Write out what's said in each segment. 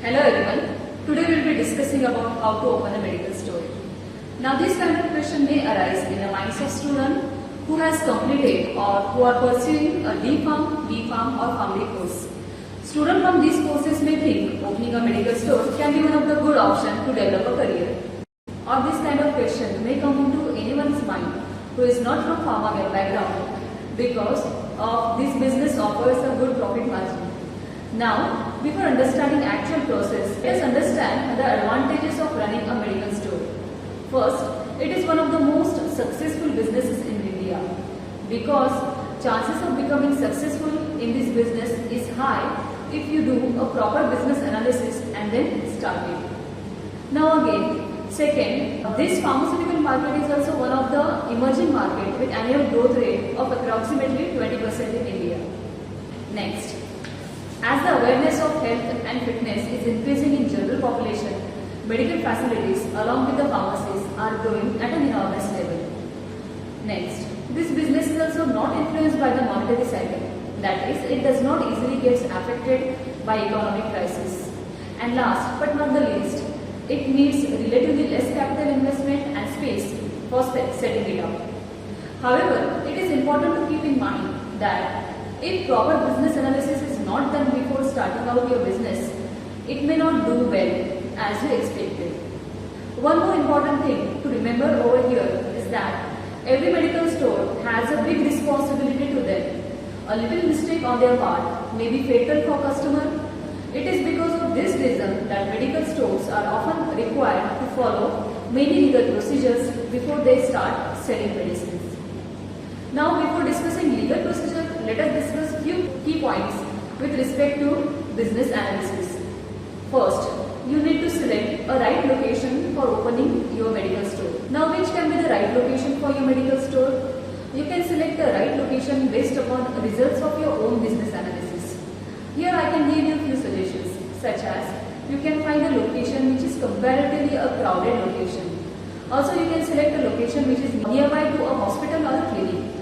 Hello everyone. Today we will be discussing about how to open a medical store. Now this kind of question may arise in the minds of student who has completed or who are pursuing a D.Pharm, B.Pharm or PharmD course. Students from these courses may think opening a medical store can be one of the good options to develop a career. Or this kind of question may come into anyone's mind who is not from pharma background because of this business offers a good profit margin. Now, before understanding actual process, let us understand the advantages of running a medical store. First, it is one of the most successful businesses in India because chances of becoming successful in this business is high if you do a proper business analysis and then start it. Now again, second, this pharmaceutical market is also one of the emerging market with annual growth rate of approximately 20% in India. Next, as the awareness of health and fitness is increasing in general population, medical facilities along with the pharmacies are growing at an enormous level. Next, this business is also not influenced by the monetary cycle. That is, it does not easily get affected by economic crisis. And last but not the least, it needs relatively less capital investment and space for setting it up. However, it is important to keep in mind that if proper business analysis is not done before starting out your business, it may not do well as you expected. One more important thing to remember over here is that every medical store has a big responsibility to them. A little mistake on their part may be fatal for customer. It is because of this reason that medical stores are often required to follow many legal procedures before they start selling medicines. Now, before discussing legal procedure, let us discuss few key points with respect to business analysis. First, you need to select a right location for opening your medical store. Now, which can be the right location for your medical store? You can select the right location based upon results of your own business analysis. Here I can give you few suggestions, such as you can find a location which is comparatively a crowded location. Also, you can select a location which is nearby to a hospital or a clinic.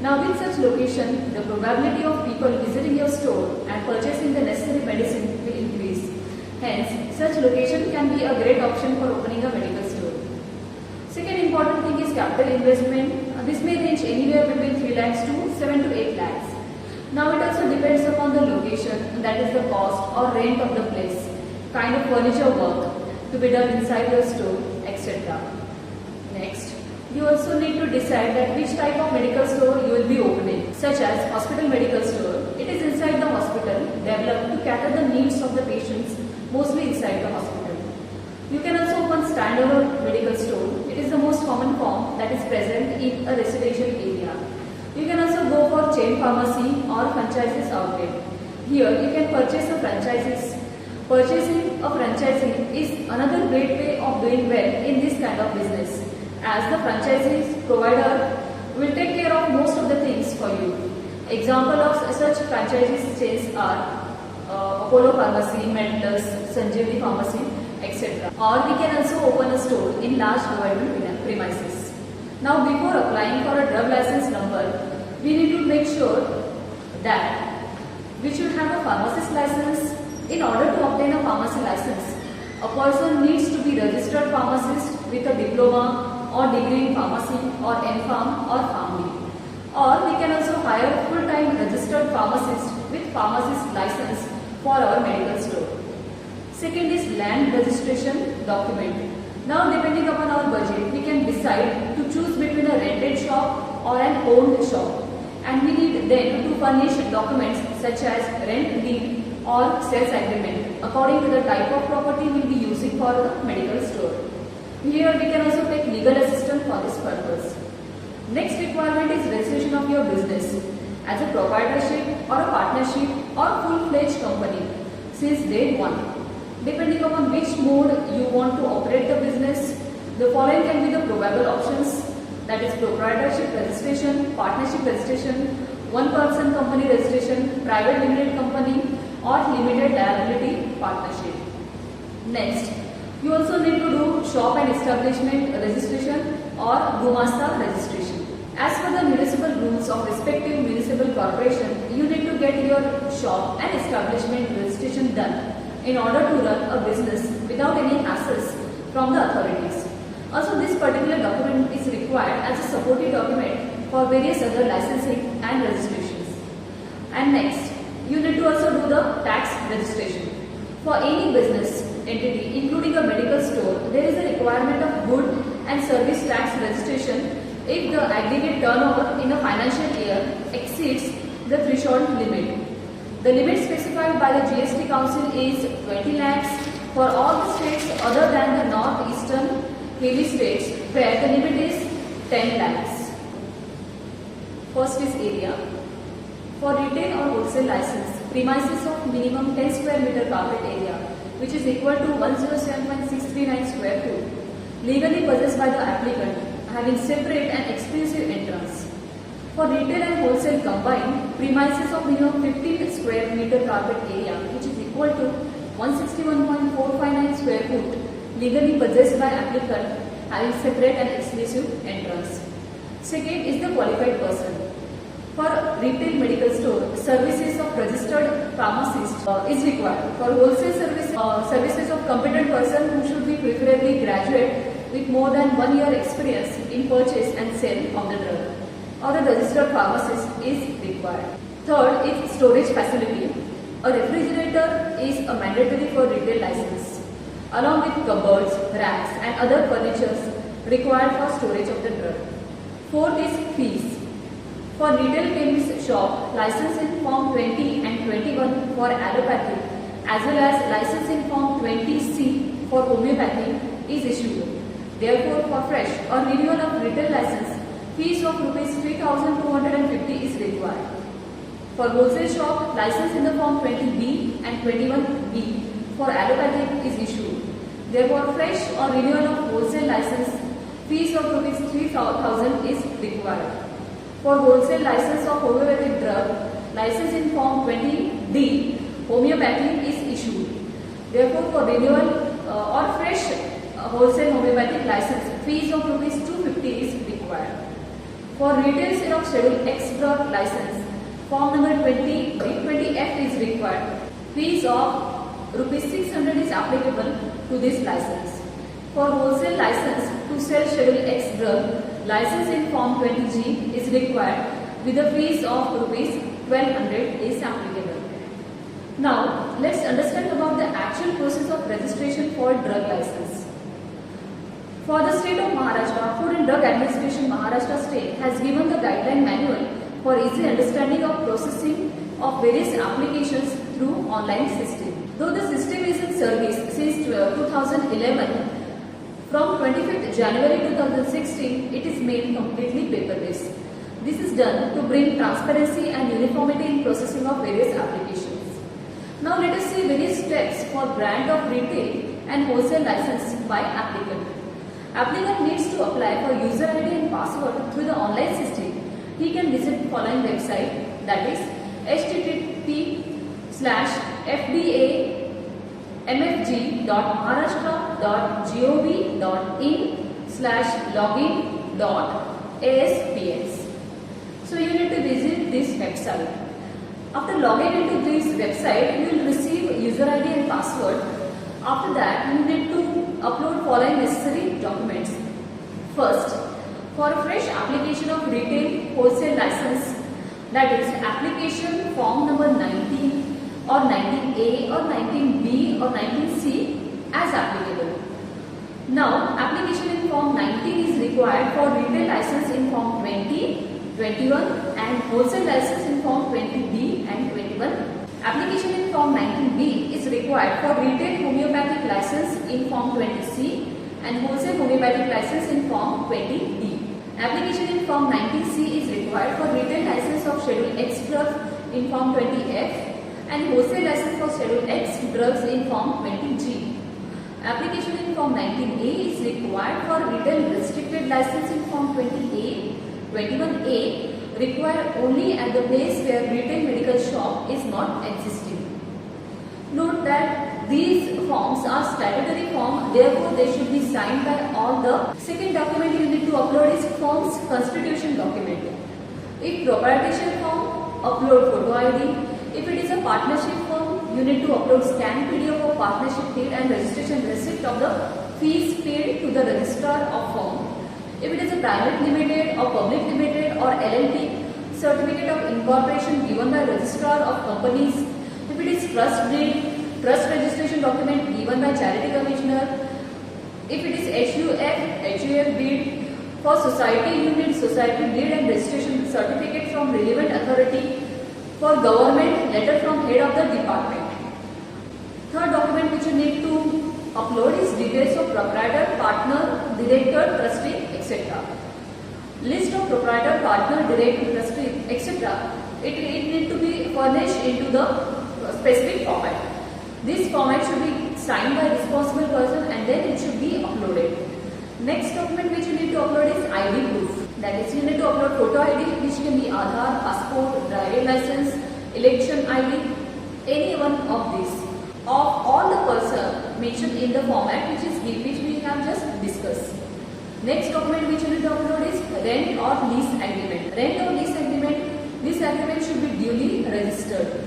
Now, with such location, the probability of people visiting your store and purchasing the necessary medicine will increase. Hence, such location can be a great option for opening a medical store. Second important thing is capital investment. This may range anywhere between 3 lakhs to 7 to 8 lakhs. Now, it also depends upon the location, that is the cost or rent of the place, kind of furniture work to be done inside your store, etc. Next, you also need to decide that which type of medical store you will be opening, such as hospital medical store. It is inside the hospital, developed to cater the needs of the patients, mostly inside the hospital. You can also open standalone medical store. It is the most common form that is present in a residential area. You can also go for chain pharmacy or franchises outlet. Here you can purchase a franchises. Purchasing a franchisee is another great way of doing well in this kind of business, as the franchisee provider will take care of most of the things for you. Example of such franchises chains are Apollo Pharmacy, Mentos, Sanjeevani Pharmacy, etc. Or we can also open a store in large government premises. Now, before applying for a drug license number, we need to make sure that we should have a pharmacist license. In order to obtain a pharmacy license, a person needs to be registered pharmacist with a diploma or degree in pharmacy or M.Pharm or PharmD. Or we can also hire a full-time registered pharmacist with pharmacist license for our medical store. Second is land registration document. Now, depending upon our budget, we can decide to choose between a rented shop or an owned shop. And we need then to furnish documents such as rent deed or sales agreement according to the type of property we will be using for the medical store. Here we can also take legal assistance for this purpose. Next requirement is registration of your business as a proprietorship or a partnership or full-fledged company since day one. Depending upon which mode you want to operate the business, the following can be the probable options, that is proprietorship registration, partnership registration, one-person company registration, private limited company or limited liability partnership. Next, you also need to do shop and establishment registration or Gumasta registration. As per the municipal rules of respective municipal corporation, you need to get your shop and establishment registration done in order to run a business without any hassles from the authorities. Also, this particular document is required as a supporting document for various other licensing and registrations. And next, you need to also do the tax registration. For any business entity, including a medical store, there is a requirement of good and service tax registration if the aggregate turnover in a financial year exceeds the threshold limit. The limit specified by the GST Council is 20 lakhs for all the states other than the northeastern hilly states, where the limit is 10 lakhs. First is area. For retail or wholesale license, premises of minimum 10 square meter carpet area, which is equal to 107.639 square foot, legally possessed by the applicant, having separate and exclusive entrance. For retail and wholesale combined, premises of minimum 15 square meter carpet area, which is equal to 161.459 square foot, legally possessed by applicant, having separate and exclusive entrance. Second is the qualified person. For retail medical store, services of registered pharmacist is required. For wholesale services of competent person who should be preferably graduate with more than 1 year experience in purchase and sale of the drug, or a registered pharmacist is required. Third is storage facility. A refrigerator is a mandatory for retail license, along with cupboards, racks and other furnitures required for storage of the drug. Fourth is fees. For retail chemist shop, license in Form 20 and 21 for allopathy as well as license in Form 20C for homeopathy is issued. Therefore, for fresh or renewal of retail license, fees of Rs 3,250 is required. For wholesale shop, license in the Form 20B and 21B for allopathy is issued. Therefore, fresh or renewal of wholesale license, fees of Rs 3,000 is required. For wholesale license of homeopathic drug, license in Form 20D, homeopathy is issued. Therefore, for renewal or fresh wholesale homeopathic license, fees of Rs 250 is required. For retail sale of Schedule X drug license, Form number 20F is required. Fees of Rs 600 is applicable to this license. For wholesale license to sell Schedule X drug, license in Form 20G is required with a fees of Rs 1200 is applicable. Now, let's understand about the actual process of registration for drug license. For the state of Maharashtra, Food and Drug Administration Maharashtra state has given the guideline manual for easy understanding of processing of various applications through online system. Though the system is in service since 2011, from 25th January 2016, it is made completely paperless. This is done to bring transparency and uniformity in processing of various applications. Now let us see various steps for grant of retail and wholesale license by applicant. Applicant needs to apply for user ID and password through the online system. He can visit the following website, that is http://fda.maharashtra.gov.in/login.aspx. So you need to visit this website. After logging into this website, you will receive user ID and password. After that, you need to upload following necessary documents. First, for a fresh application of retail wholesale license, that is application form number 19 or 19A or 19B or 19C as applicable. Now, application in form 19 is required for retail license in form 20, 21 and wholesale license in form 20B and 21. Application in form 19B is required for retail homeopathic license in form 20C and wholesale homeopathic license in form 20D. Application in Form 19C is required for retail license of Schedule X drugs in Form 20F and wholesale license for Schedule X drugs in Form 20G. Application in Form 19A is required for retail restricted license in Form 20A, 21A required only at the place where retail medical shop is not existing. Note that these forms are statutory form, therefore they should be signed by all. The second document you need to upload is firm's constitution document. If proprietorship form, upload photo ID. If it is a partnership firm, you need to upload scanned PDF of partnership deed and registration receipt of the fees paid to the registrar of firm. If it is a private limited or public limited or LLP, certificate of incorporation given by registrar of companies. If it is trust deed, trust registration document given by charity commissioner. If it is HUF deed for society, you need society deed and registration certificate from relevant authority. For government, letter from head of the department. Third document which you need to upload is details of proprietor, partner, director, trustee, etc. List of proprietor, partner, director, trustee, etc. It need to be furnished into the specific format. This format should be signed by responsible person and then it should be uploaded. Next document which you need to upload is ID proof. That is, you need to upload photo ID which can be Aadhaar, passport, driving license, election ID, any one of these. Of all the person mentioned in the format which we have just discussed. Next document which you need to upload is rent or lease agreement. Rent or lease agreement, this agreement should be duly registered.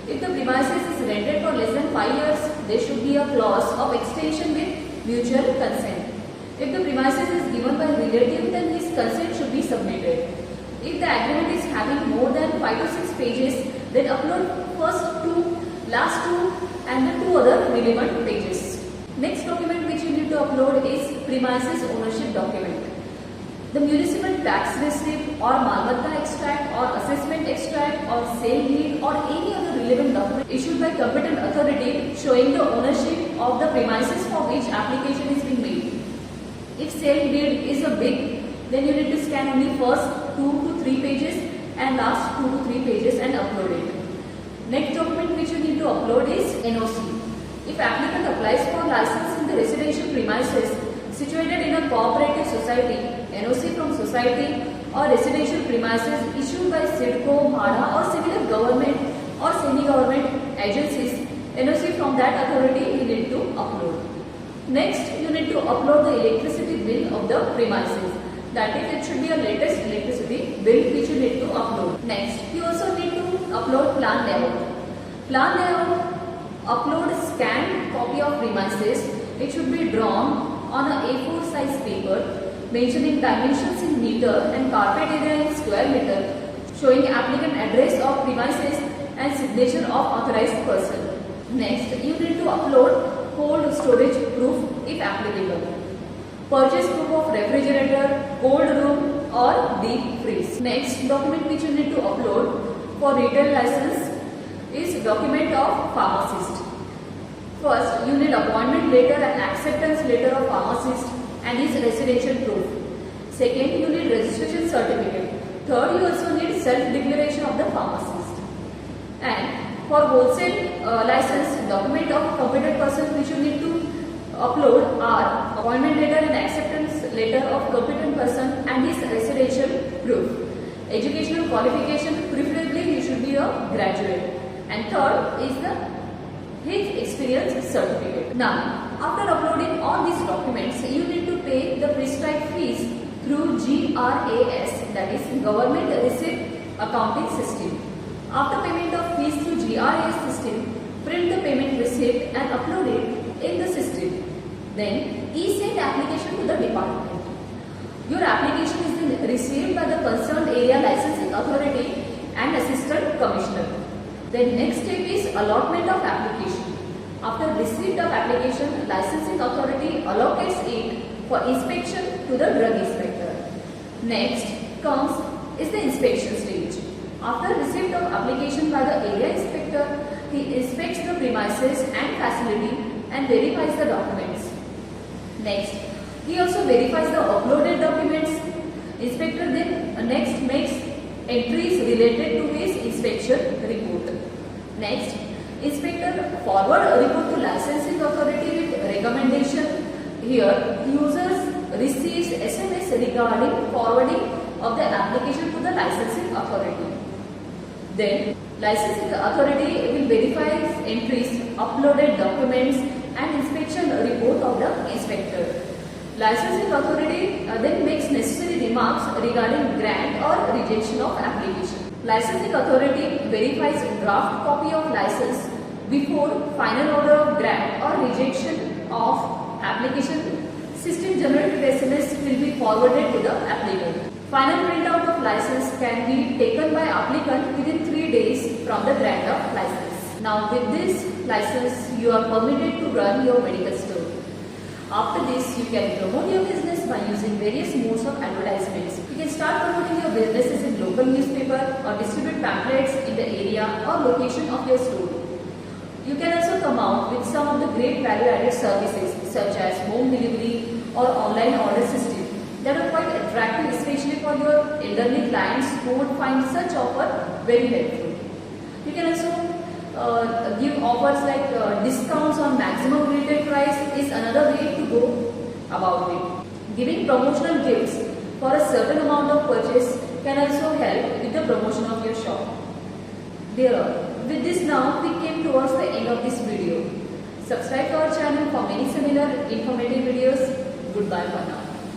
If the premises is rented for less than 5 years, there should be a clause of extension with mutual consent. If the premises is given by relative, then his consent should be submitted. If the agreement is having more than 5 to 6 pages, then upload first 2, last 2 and the 2 other relevant pages. Next document which you need to upload is premises ownership document. The municipal tax receipt or Malmatta extract or assessment extract or sale deed or any other relevant document issued by competent authority showing the ownership of the premises for which application is being made. If sale deed is a big, then you need to scan only first 2 to 3 pages and last 2 to 3 pages and upload it. Next document which you need to upload is NOC. If applicant applies for license in the residential premises situated in a cooperative society, NOC from society or residential premises issued by SIDCO, MHADA or similar government or semi-government agencies, NOC from that authority you need to upload. Next, you need to upload the electricity bill of the premises. That is, it should be a latest electricity bill which you need to upload. Next, you also need to upload plan layout. Plan layout, upload scanned copy of premises. It should be drawn on a A4 size paper, mentioning dimensions in meter and carpet area in square meter, showing applicant address of premises and signature of authorized person. Next, you need to upload cold storage proof if applicable. Purchase proof of refrigerator, cold room or deep freeze. Next document which you need to upload for retail license is document of pharmacist. First, you need appointment letter and acceptance letter of pharmacist and his residential proof. Second, you need registration certificate. Third, you also need self-declaration of the pharmacist. And for wholesale license, document of competent person which you need to upload are appointment letter and acceptance letter of competent person and his residential proof. Educational qualification, preferably you should be a graduate. And third is his experience certificate. Now, after uploading all these documents, you need to pay the prescribed fees through GRAS, that is Government Receipt Accounting System. After payment of fees through GRAS system, print the payment receipt and upload it in the system. Then, e-send application to the department. Your application is then received by the concerned area licensing authority and assistant commissioner. Then next step is allotment of application. After receipt of application, licensing authority allocates it for inspection to the drug inspector. Next comes is the inspection stage. After receipt of application by the area inspector, he inspects the premises and facility and verifies the documents. Next, he also verifies the uploaded documents. Inspector then next makes entries related to his inspection report. Next, inspector forward a report to licensing authority with recommendation. Here, users receives SMS regarding forwarding of the application to the licensing authority. Then, licensing authority will verify entries, uploaded documents and inspection report of the inspector. Licensing authority then makes necessary remarks regarding grant or rejection of application. Licensing authority verifies draft copy of license Before final order of grant or rejection of application, system generated SMS will be forwarded to the applicant. Final printout of license can be taken by applicant within 3 days from the grant of license. Now with this license, you are permitted to run your medical store. After this, you can promote your business by using various modes of advertisements. You can start promoting your businesses in local newspaper or distribute pamphlets in the area or location of your store. You can also come out with some of the great value-added services such as home delivery or online order system that are quite attractive, especially for your elderly clients who would find such offer very helpful. You can also give offers like discounts on maximum retail price is another way to go about it. Giving promotional gifts for a certain amount of purchase can also help with the promotion of your shop. There. With this now, we came towards the end of this video. Subscribe to our channel for many similar informative videos. Goodbye for now.